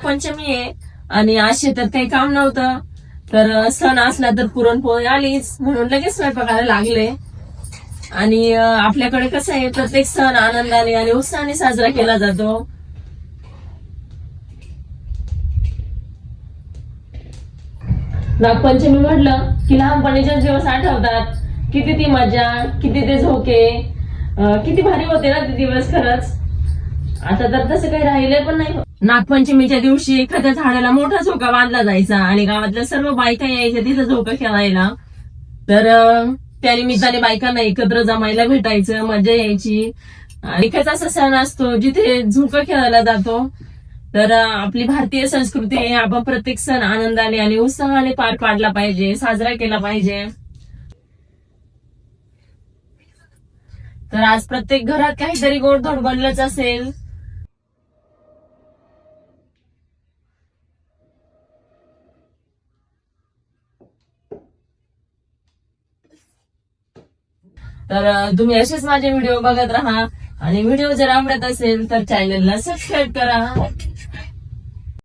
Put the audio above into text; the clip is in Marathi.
नागपंचमी आहे आणि आज शेतात काही काम नव्हतं, तर सण असला तर पुरणपोळी आलीच म्हणून लगेच स्वयंपाकाला लागले. आणि आपल्याकडे कसं आहे, प्रत्येक सण आनंदाने आणि उत्साहाने साजरा केला जातो. नागपंचमी म्हटलं की लहानपणीचे दिवस आठवतात. किती ती मजा, किती ते झोके, किती भारी होते ना ते दिवस खरंच. आता तर तसं काही राहिलंय पण नाही. नागपंचमीच्या दिवशी एखाद्या झाडाला मोठा झोका बांधला जायचा आणि गावातल्या सर्व बायका यायच्या तिथं झोका खेळायला. तर त्या निमित्ताने बायकांना एकत्र जमायला भेटायचं, मजा यायची. एकच असा सण असतो जिथे झोका खेळायला जातो. तर आपली भारतीय संस्कृती आहे, आपण प्रत्येक सण आनंदाने आणि उत्साहाने पार पाडला पाहिजे, साजरा केला पाहिजे. तर आज प्रत्येक घरात काहीतरी गोडधोड बनलंच असेल. तर तुम्ही असेच माझे व्हिडिओ बघत राहा आणि व्हिडिओ जर आवडत असेल तर चॅनलला सबस्क्राईब करा.